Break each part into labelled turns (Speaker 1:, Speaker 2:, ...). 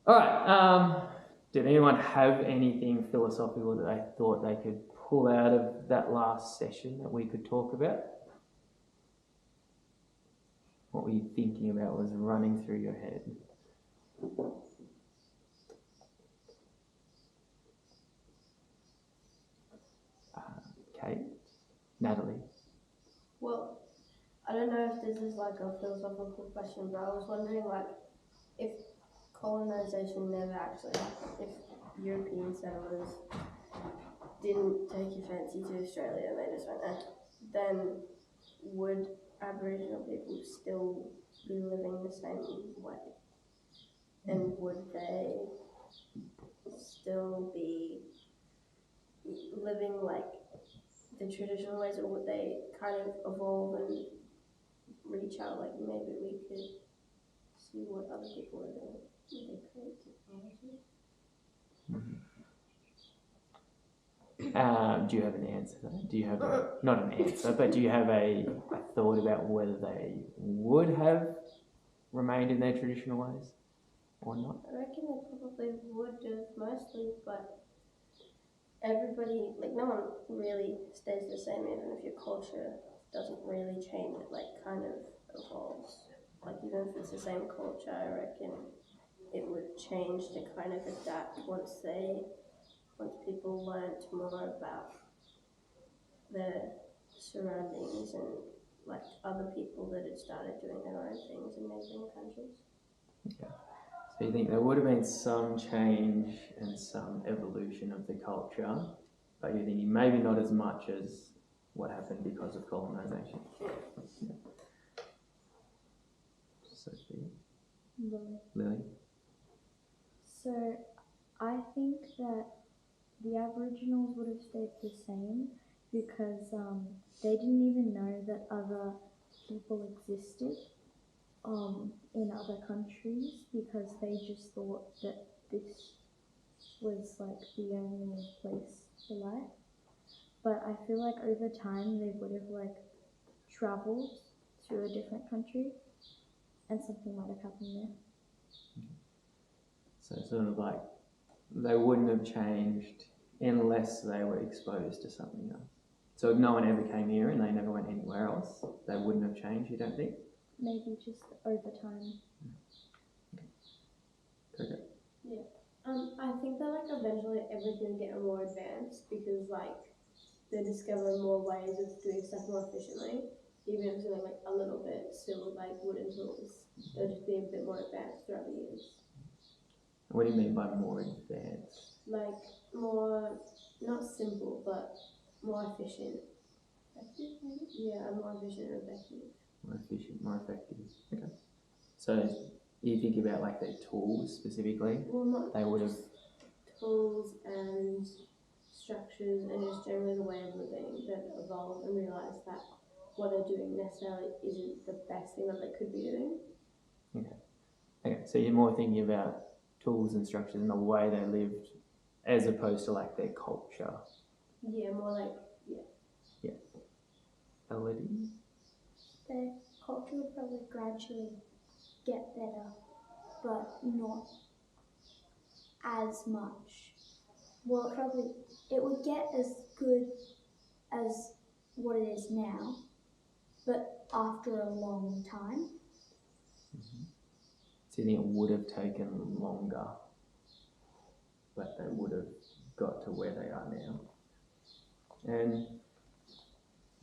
Speaker 1: All right. Did anyone have anything philosophical that they thought they could pull out of that last session that we could talk about? What were you thinking about was running through your head? Kate? Natalie?
Speaker 2: Well, I don't know if this is like a philosophical question, but I was wondering like if colonization never actually happened, if European settlers didn't take a fancy to Australia and they just went, then would Aboriginal people still be living the same way? And would they still be living like the traditional ways, or would they kind of evolve and reach out, like maybe we could see what other people are doing? Would they create technology?
Speaker 1: Do you have an answer? Do you have not an answer, but do you have a thought about whether they would have remained in their traditional ways or not?
Speaker 2: I reckon they probably would have mostly, but everybody, like no one really stays the same, even if your culture doesn't really change, it like kind of evolves. Like even if it's the same culture, I reckon it would change to kind of adapt once people learnt more about their surroundings and like other people that had started doing their own things in neighbouring countries.
Speaker 1: Okay. So you think there would have been some change and some evolution of the culture, but you're thinking maybe not as much as what happened because of colonisation. Yeah. Sophie? Lily?
Speaker 3: So I think that the Aboriginals would have stayed the same because they didn't even know that other people existed in other countries, because they just thought that this was like the only place for life. But I feel like over time they would have like travelled to a different country and something might have happened there.
Speaker 1: So sort of like they wouldn't have changed unless they were exposed to something else. So if no one ever came here and they never went anywhere else, they wouldn't have changed, you don't think?
Speaker 3: Maybe just over time.
Speaker 1: Okay.
Speaker 4: Yeah. I think that like eventually everything get more advanced because like they discover more ways of doing stuff more efficiently. Even if it's only like a little bit, still with like wooden tools, they'll just be a bit more advanced throughout the years.
Speaker 1: What do you mean by more advanced?
Speaker 4: Like more, not simple, but more efficient. Effective, maybe? Yeah, more efficient and effective.
Speaker 1: More efficient, more effective. Okay. So you think about like their tools specifically?
Speaker 4: Well, not
Speaker 1: they would have
Speaker 4: tools and structures and just generally the way of living that evolve and realise that what they're doing necessarily isn't the best thing that they could be doing.
Speaker 1: Okay, so you're more thinking about tools and structures and the way they lived as opposed to like their culture.
Speaker 4: Yeah, more like,
Speaker 1: Yeah. Elodie?
Speaker 3: Their culture would probably gradually get better, but not as much. Well, it would get as good as what it is now, but after a long time.
Speaker 1: Mm-hmm. So you think it would have taken longer, but they would have got to where they are now? And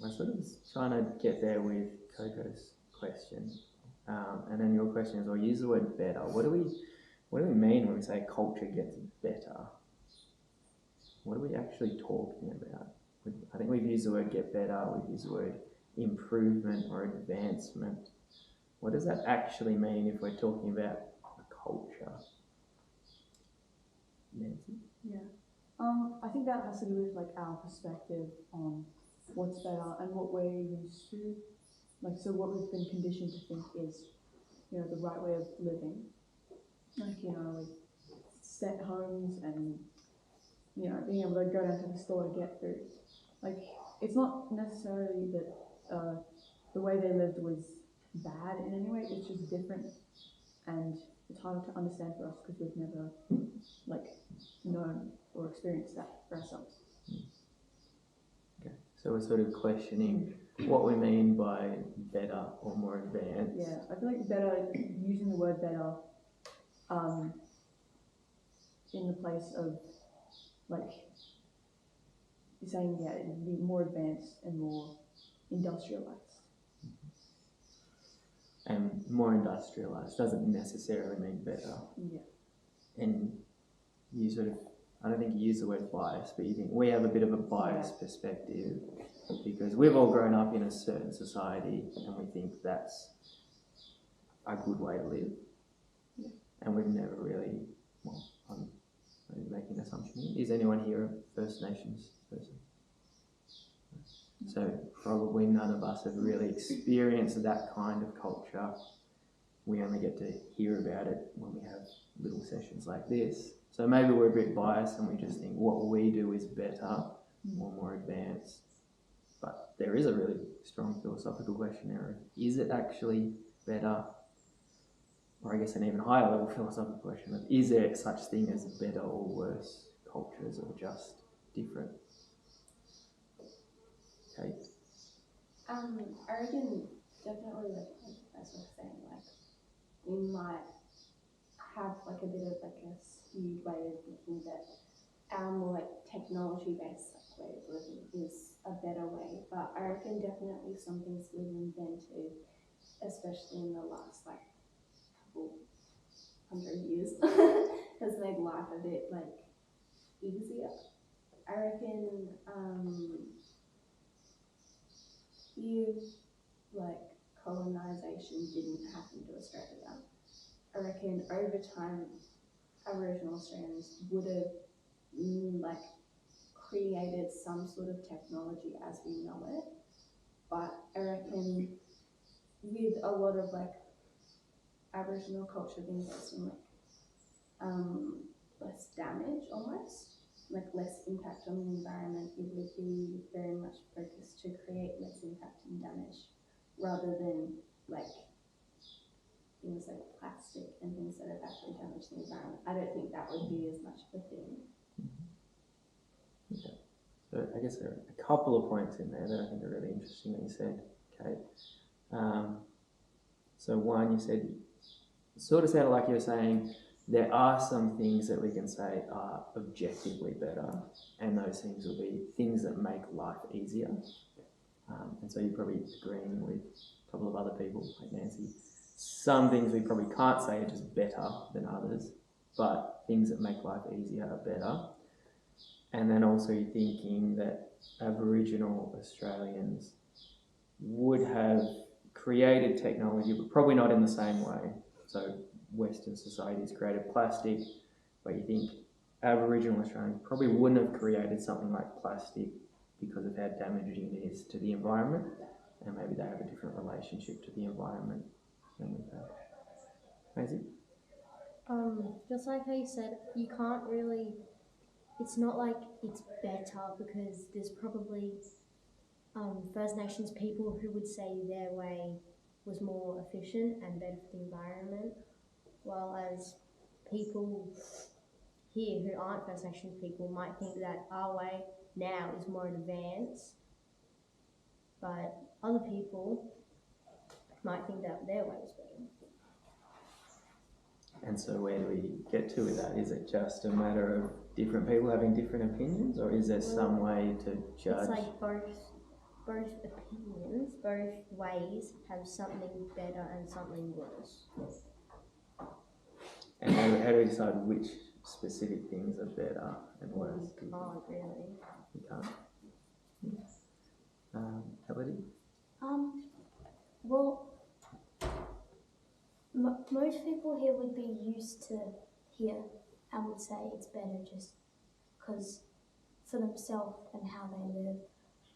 Speaker 1: I sort of trying to get there with Coco's question, and then your question is, I'll use the word better. What do we mean when we say culture gets better? What are we actually talking about? I think we've used the word get better, we've used the word improvement or advancement. What does that actually mean if we're talking about a culture? Nancy?
Speaker 5: Yeah. I think that has to do with like our perspective on what's better and what we're used to. Like, so what we've been conditioned to think is, you know, the right way of living. Like, you know, like set homes and, you know, being able to go down to the store to get food. Like, it's not necessarily that the way they lived was bad in any way, it's just different. And it's harder to understand for us because we've never like known or experienced that for ourselves.
Speaker 1: Okay, so we're sort of questioning what we mean by better or more advanced.
Speaker 5: Yeah, I feel like better, using the word better in the place of like you're saying, yeah, it'd be more advanced and more industrialized.
Speaker 1: And more industrialized doesn't necessarily mean better.
Speaker 5: Yeah.
Speaker 1: And you sort of, I don't think you use the word bias, but you think we have a bit of a biased perspective because we've all grown up in a certain society and we think that's a good way to live.
Speaker 5: Yeah.
Speaker 1: And we've never really, well, I'm making an assumption here. Is anyone here a First Nations person? So probably none of us have really experienced that kind of culture. We only get to hear about it when we have little sessions like this. So maybe we're a bit biased and we just think what we do is better or more advanced. But there is a really strong philosophical question there. Is it actually better? Or I guess an even higher level philosophical question of, is there such thing as better or worse cultures or just different? Kate?
Speaker 4: I reckon definitely like as I was saying, like we might have like a bit of like a skewed way of thinking that our more like technology based way of living is a better way. But I reckon definitely some things we've invented, especially in the last like couple 100 years, has made life a bit like easier. I reckon if like colonization didn't happen to Australia, I reckon over time Aboriginal Australians would have like created some sort of technology as we know it. But I reckon with a lot of like Aboriginal culture being based on like less damage almost, like less impact on the environment, it would be very much focused to create less impact and damage rather than like things like plastic and things that have actually damaged the environment. I don't think that would be as much of a thing.
Speaker 1: Okay. So I guess there are a couple of points in there that I think are really interesting that you said, Kate. So one, you said, it sort of sounded like you were saying there are some things that we can say are objectively better, and those things will be things that make life easier. And so you're probably agreeing with a couple of other people, like Nancy. Some things we probably can't say are just better than others, but things that make life easier are better. And then also you're thinking that Aboriginal Australians would have created technology, but probably not in the same way. So Western societies created plastic, but you think Aboriginal Australians probably wouldn't have created something like plastic because of how damaging it is to the environment, and maybe they have a different relationship to the environment than we have. Maisie?
Speaker 3: Just like how you said, you can't really, it's not like it's better because there's probably First Nations people who would say their way was more efficient and better for the environment, while as people here who aren't First Nations people might think that our way now is more advanced, but other people might think that their way is better.
Speaker 1: And so where do we get to with that? Is it just a matter of different people having different opinions, or is there some way to judge?
Speaker 3: It's like both opinions, both ways have something better and something worse.
Speaker 1: And how do we decide which specific things are better and worse?
Speaker 3: You can't really.
Speaker 1: You can't. Elodie?
Speaker 2: Well, most people here would be used to here and would say it's better just because for themselves and how they live.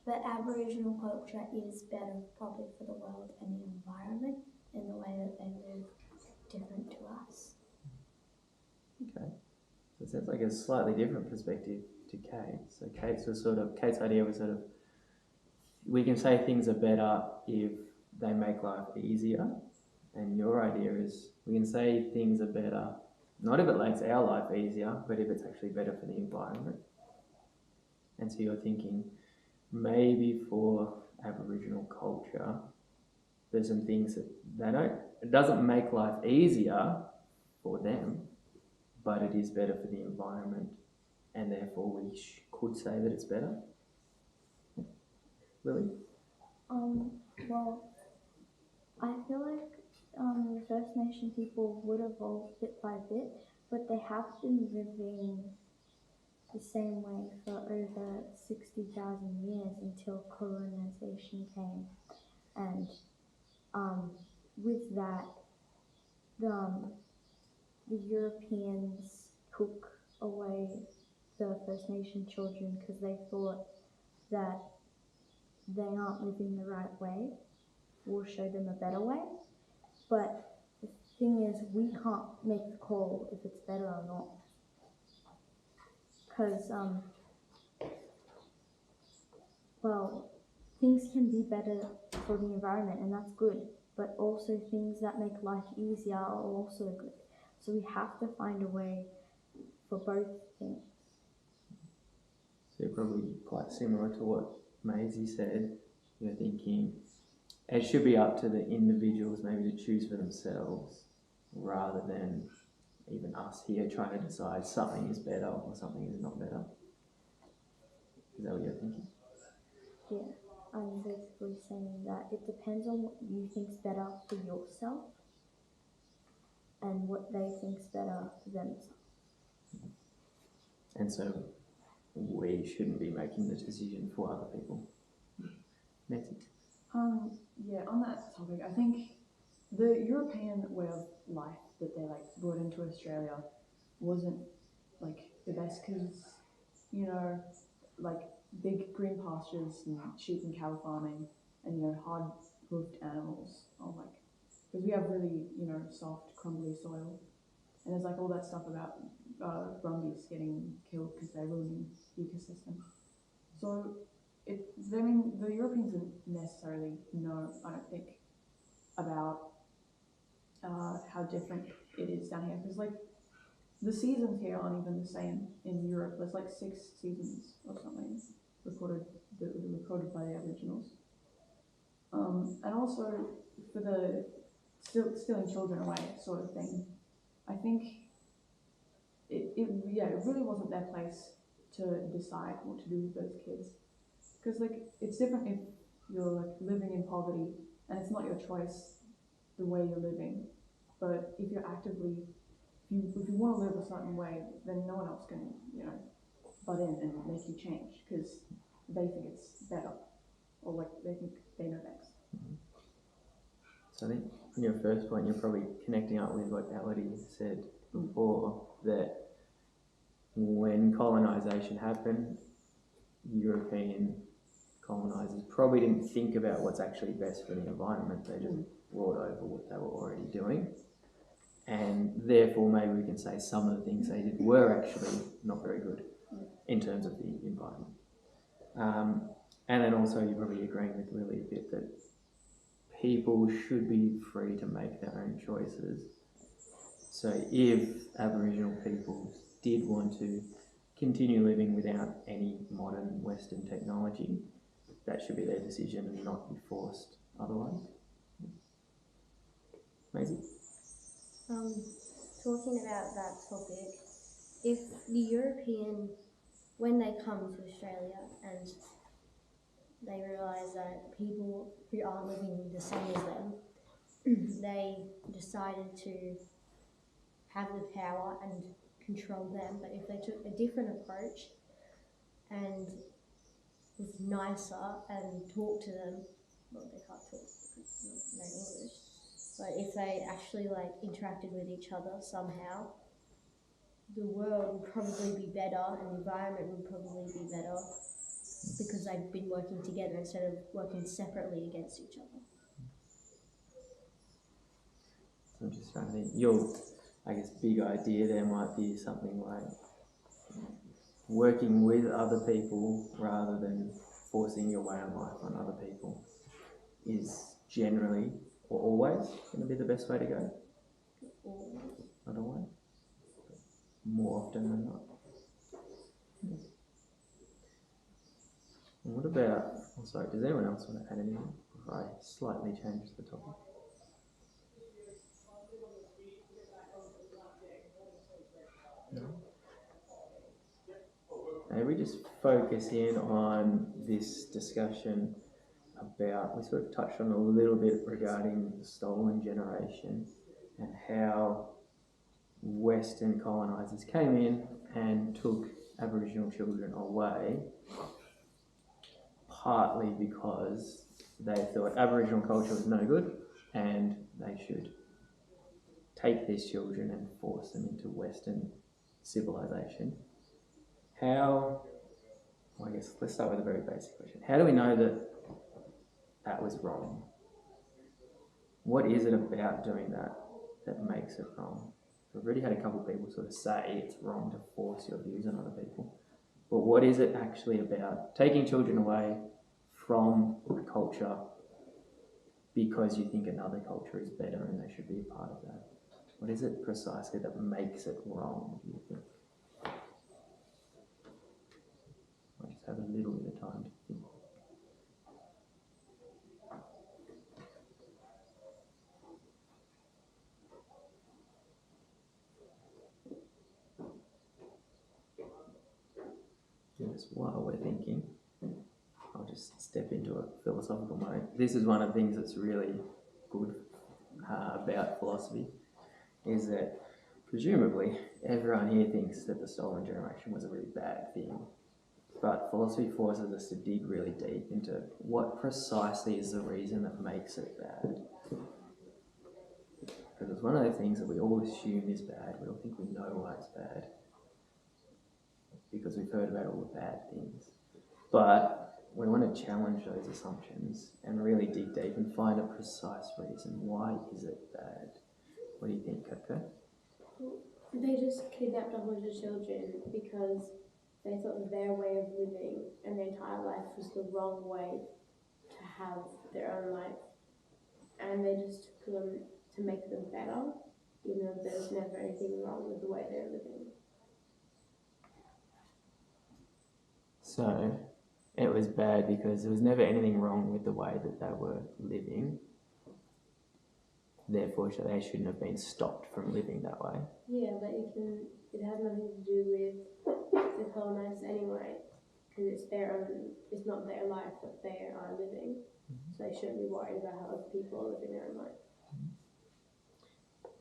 Speaker 2: But Aboriginal culture is better probably for the world and the environment in the way that they live different to us.
Speaker 1: Okay. So it sounds like a slightly different perspective to Kate. So Kate's idea was sort of, we can say things are better if they make life easier, And your idea is we can say things are better, not if it makes our life easier, but if it's actually better for the environment. And so you're thinking maybe for Aboriginal culture, there's some things that they don't, it doesn't make life easier for them, but it is better for the environment, and therefore we could say that it's better. Lily?
Speaker 3: Well, I feel like the First Nation people would evolve bit by bit, but they have been living the same way for over 60,000 years until colonization came. And with that, the Europeans took away the First Nation children because they thought that they aren't living the right way. We'll show them a better way. But the thing is, we can't make the call if it's better or not. Because, well, things can be better for the environment, and that's good. But also things that make life easier are also good. So we have to find a way for both things.
Speaker 1: So you're probably quite similar to what Maisie said. You're thinking it should be up to the individuals maybe to choose for themselves rather than even us here trying to decide something is better or something is not better. Is that what you're thinking?
Speaker 3: Yeah, I'm basically saying that it depends on what you think's better for yourself and what they think's better for themselves.
Speaker 1: And so we shouldn't be making the decision for other people. Nancy?
Speaker 5: Yeah, on that topic, I think the European way of life that they like brought into Australia wasn't like the best because, you know, like big green pastures and sheep and cattle farming and, you know, hard hoofed animals on like, because we have really, you know, soft, crumbly soil. And there's like all that stuff about brumbies getting killed because they're ruining the ecosystem. So I mean, the Europeans didn't necessarily know, I don't think, about how different it is down here. Because like the seasons here aren't even the same in Europe. There's like 6 seasons or something recorded by the Aboriginals. And also for the stealing children away sort of thing, I think it really wasn't their place to decide what to do with those kids. Because like it's different if you're like living in poverty and it's not your choice the way you're living, but if you're actively, if you want to live a certain way, then no one else can, you know, butt in and make you change because they think it's better or like they think they know best.
Speaker 1: So I think on your first point, you're probably connecting up with what Elodie said before, that when colonisation happened, European colonisers probably didn't think about what's actually best for the environment. They just brought over what they were already doing. And therefore, maybe we can say some of the things they did were actually not very good in terms of the environment. And then also, you're probably agreeing with Lily a bit that people should be free to make their own choices. So if Aboriginal people did want to continue living without any modern Western technology, that should be their decision and not be forced otherwise. Maisie?
Speaker 2: Talking about that topic, if the European, when they come to Australia and they realise that people who aren't living the same as them, they decided to have the power and control them. But if they took a different approach and was nicer and talked to them, well, they can't talk because they don't know English, but if they actually like interacted with each other somehow, the world would probably be better and the environment would probably be better because they've been working together instead of working separately against each other.
Speaker 1: So I'm just trying to think, your, I guess, big idea there might be something like working with other people rather than forcing your way of life on other people is generally or always going to be the best way to go? Not always. More often than not. And what about, I'm sorry, does anyone else want to add anything? If I slightly change the topic. No? Maybe just focus in on this discussion about, we sort of touched on a little bit regarding the stolen generation and how Western colonisers came in and took Aboriginal children away, partly because they thought Aboriginal culture was no good and they should take these children and force them into Western civilization. How, well, I guess let's start with a very basic question. How do we know that that was wrong? What is it about doing that that makes it wrong? We've already had a couple of people sort of say it's wrong to force your views on other people. But what is it actually about taking children away from a culture because you think another culture is better and they should be a part of that? What is it precisely that makes it wrong, do you think? I just have a little bit of time to think. Just while we're thinking, I'll just step into a philosophical mode. This is one of the things that's really good about philosophy, is that presumably everyone here thinks that the stolen generation was a really bad thing. But philosophy forces us to dig really deep into what precisely is the reason that makes it bad. Because it's one of the things that we all assume is bad. We all think we know why it's bad, because we've heard about all the bad things. But we want to challenge those assumptions and really dig deep and find a precise reason. Why is it bad? What do you think, Coco?
Speaker 4: They just kidnapped a whole bunch of children because they thought that their way of living and their entire life was the wrong way to have their own life. And they just took them to make them better, even though there was never anything wrong with the way they were living.
Speaker 1: So, it was bad because there was never anything wrong with the way that they were living. Therefore, they shouldn't have been stopped from living that way.
Speaker 4: Yeah, but it has nothing to do with the colonizers anyway, because it's not their life that they are living. So they shouldn't be worried about how other people are living their own life.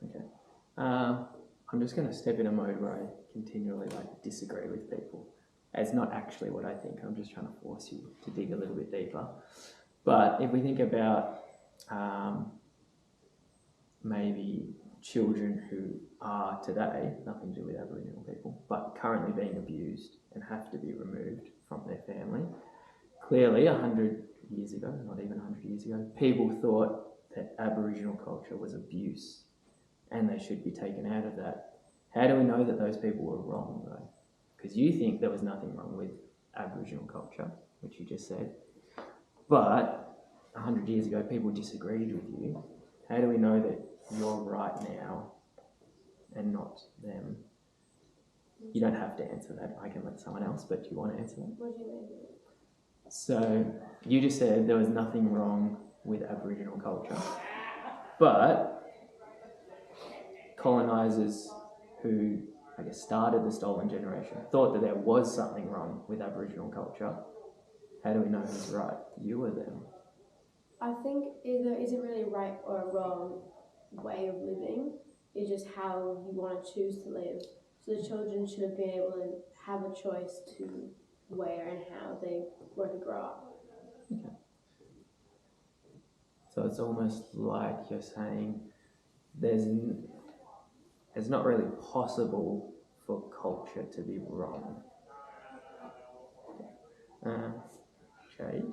Speaker 1: Okay. I'm just going to step in a mode where I continually disagree with people. It's not actually what I think. I'm just trying to force you to dig a little bit deeper. But if we think about maybe children who are today, nothing to do with Aboriginal people, but currently being abused and have to be removed from their family. Clearly, 100 years ago, not even 100 years ago, people thought that Aboriginal culture was abuse and they should be taken out of that. How do we know that those people were wrong, though? Because you think there was nothing wrong with Aboriginal culture, which you just said, but 100 years ago, people disagreed with you. How do we know that you're right now and not them? You don't have to answer that. I can let someone else, but do you want to answer that?
Speaker 4: What do you mean?
Speaker 1: So, you just said there was nothing wrong with Aboriginal culture, but colonisers who, I guess, started the stolen generation thought that there was something wrong with Aboriginal culture. How do we know who's right? You or them?
Speaker 4: I think there isn't really a right or a wrong way of living. It's just how you want to choose to live. So the children should have been able to have a choice to where and how they were to grow up.
Speaker 1: Okay. So it's almost like you're saying it's not really possible for culture to be wrong. Jade?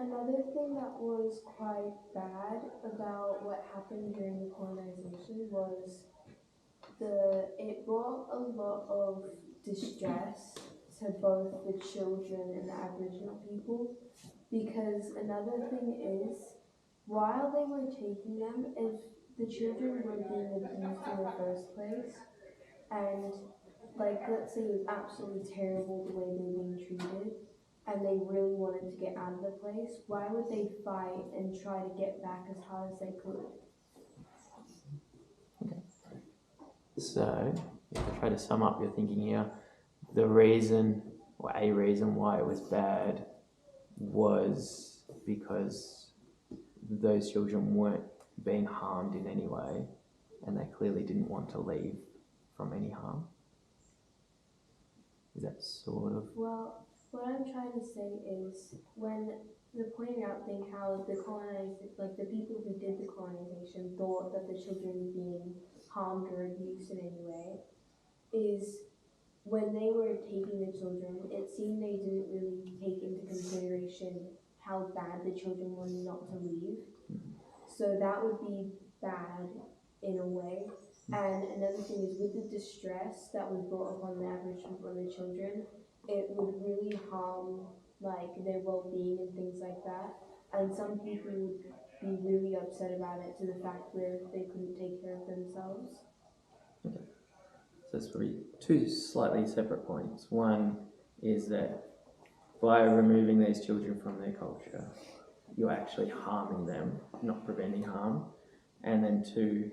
Speaker 6: Another thing that was quite bad about what happened during the colonization was it brought a lot of distress to both the children and the Aboriginal people, because another thing is, while they were taking them, if the children were being abused in the first place, and like let's say it was absolutely terrible the way they were being treated, and they really wanted to get out of the place, why would they fight and try to get back as hard as they could?
Speaker 1: So, if I try to sum up your thinking here, the reason, or a reason why it was bad was because those children weren't being harmed in any way, and they clearly didn't want to leave from any harm. Is that sort of?
Speaker 6: Well, what I'm trying to say is when the pointing out thing how the the people who did the colonization thought that the children were being harmed or abused in any way, is when they were taking the children, it seemed they didn't really take into consideration how bad the children were not to leave. So that would be bad in a way. And another thing is with the distress that was brought upon the average people and the children, it would really harm like their well-being and things like that. And some people would be really upset about it to the fact where they couldn't take care of themselves.
Speaker 1: Okay. So it's probably two slightly separate points. One is that by removing these children from their culture, you're actually harming them, not preventing harm. And then two,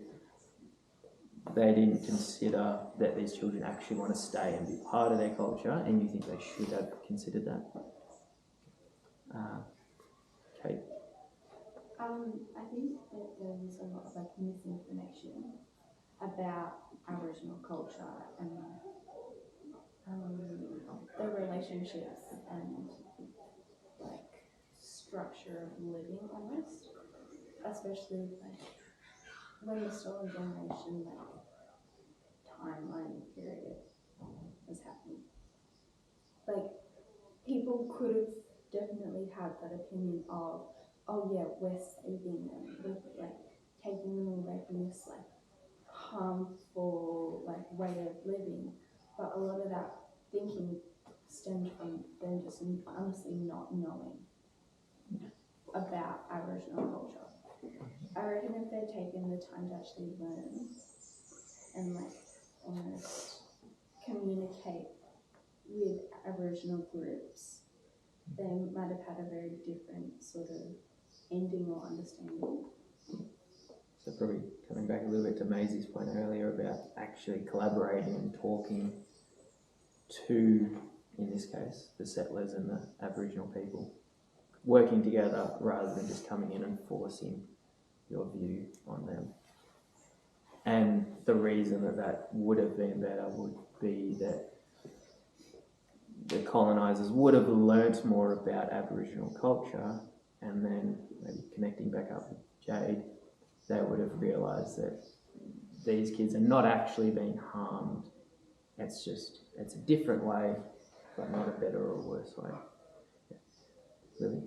Speaker 1: they didn't consider that these children actually want to stay and be part of their culture, and you think they should have considered that. Kate?
Speaker 7: I think that there's a lot of misinformation about Aboriginal culture and the relationships and structure of living almost, especially when the Stolen Generation timeline period was happening. People could have definitely had that opinion of, oh yeah, we're saving them, we're taking them away from this harmful way of living, but a lot of that thinking stemmed from them just honestly not knowing about Aboriginal culture. I reckon if they'd taken the time to actually learn and almost communicate with Aboriginal groups, they might have had a very different sort of ending or understanding.
Speaker 1: So probably coming back a little bit to Maisie's point earlier about actually collaborating and talking to, in this case, the settlers and the Aboriginal people, working together rather than just coming in and forcing your view on them. And the reason that would have been better would be that the colonisers would have learnt more about Aboriginal culture, and then maybe connecting back up with Jade, they would have realised that these kids are not actually being harmed. It's a different way, but not a better or a worse way. Yeah. Really?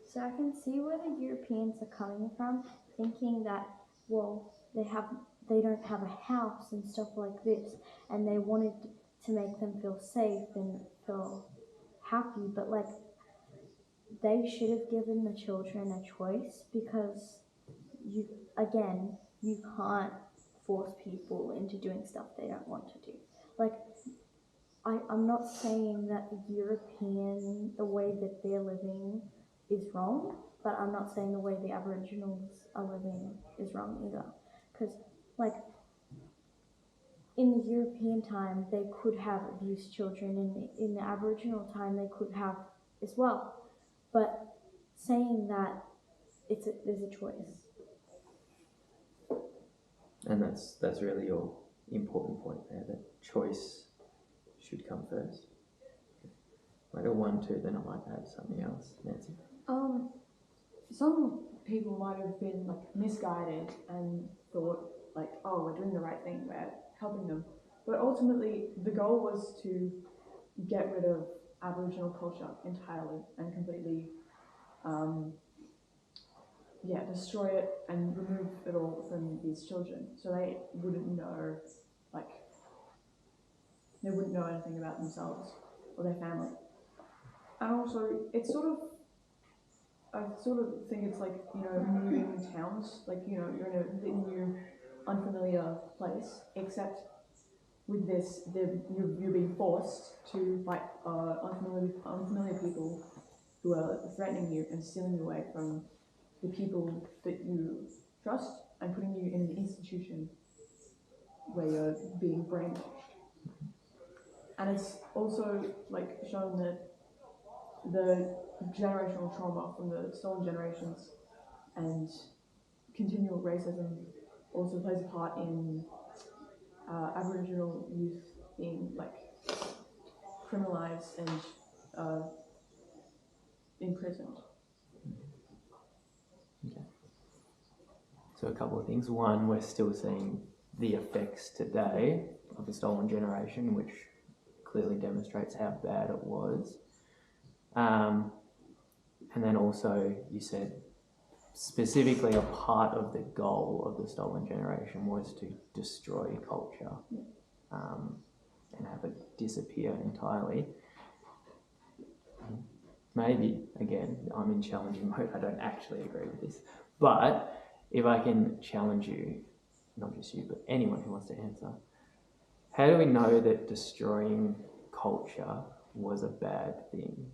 Speaker 3: So I can see where the Europeans are coming from, thinking that, well, they don't have a house and stuff like this, and they wanted to make them feel safe and feel happy, but they should have given the children a choice, because you can't force people into doing stuff they don't want to do. I'm not saying that the way that they're living is wrong, but I'm not saying the way the Aboriginals are living is wrong either. Because, in the European time, they could have abused children. In the Aboriginal time, they could have as well. But saying that there's a choice.
Speaker 1: And that's really your important point there, that choice should come first. I go 1, 2, then I might add something else. Nancy?
Speaker 5: Some people might have been misguided and thought oh, we're doing the right thing, we're helping them. But ultimately, the goal was to get rid of Aboriginal culture entirely and completely, destroy it and remove it all from these children, so they wouldn't know, they wouldn't know anything about themselves or their family. And also, it's sort of, I sort of think it's like, you know, moving towns, like, you know, you're in a new, unfamiliar place, except with this, you're being forced to fight unfamiliar people who are threatening you and stealing you away from the people that you trust and putting you in an institution where you're being brainwashed. And it's also like shown that the generational trauma from the stolen generations and continual racism also plays a part in Aboriginal youth being like criminalized and imprisoned.
Speaker 1: Okay. So a couple of things. One, we're still seeing the effects today of the stolen generation, which clearly demonstrates how bad it was. And then also, you said specifically a part of the goal of the stolen generation was to destroy culture and have it disappear entirely. Maybe, again, I'm in challenging mode, I don't actually agree with this, but if I can challenge you, not just you, but anyone who wants to answer, how do we know that destroying culture was a bad thing?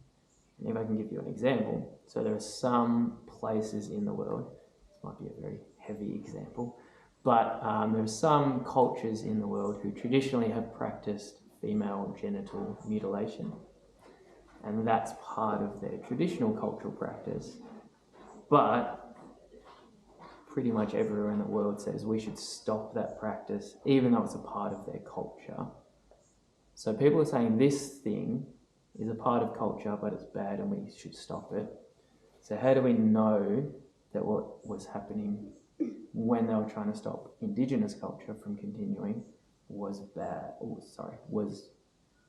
Speaker 1: And if I can give you an example, so there are some places in the world, this might be a very heavy example, but there are some cultures in the world who traditionally have practiced female genital mutilation. And that's part of their traditional cultural practice. But pretty much everywhere in the world says we should stop that practice, even though it's a part of their culture. So people are saying this thing is a part of culture, but it's bad and we should stop it. So how do we know that what was happening when they were trying to stop Indigenous culture from continuing was bad, was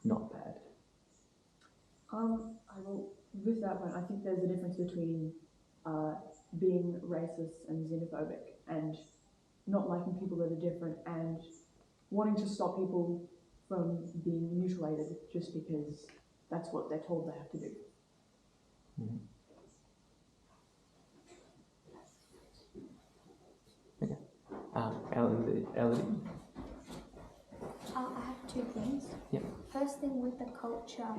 Speaker 1: not bad?
Speaker 5: With that point, I think there's a difference between being racist and xenophobic and not liking people that are different and wanting to stop people from being mutilated just because that's what they're told they have to do.
Speaker 1: Mm-hmm. Okay. Elodie?
Speaker 3: I have two things.
Speaker 1: Yep.
Speaker 3: First thing with the culture,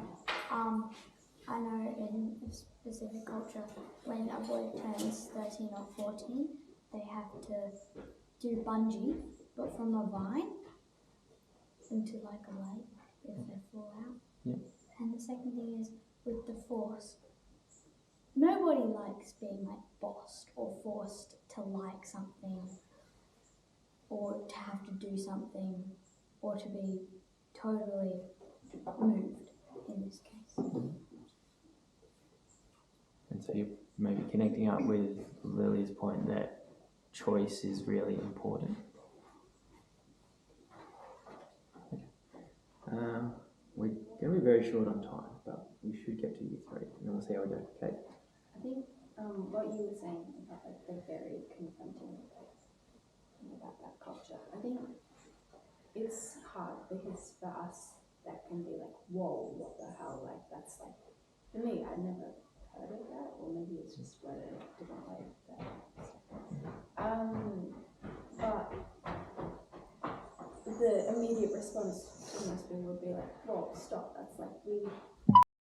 Speaker 3: I know in a specific culture, when a boy turns 13 or 14, they have to do bungee, but from a vine into like a lake if they fall out.
Speaker 1: Yep.
Speaker 3: And the second thing is with the force. Nobody likes being like bossed or forced to like something or to have to do something or to be totally moved in this case.
Speaker 1: And so you're maybe connecting up with Lily's point that choice is really important. Okay. We're going to be very short on time, but we should get to year 3, and then we'll see how we go. Kate?
Speaker 7: I think what you were saying about like the very confronting about that culture, I think it's hard because for us that can be like, whoa, what the hell, like that's like, for me, I'd never heard of that, or maybe it's just read it a different way. But the immediate response to most people would be like, whoa, stop, that's like really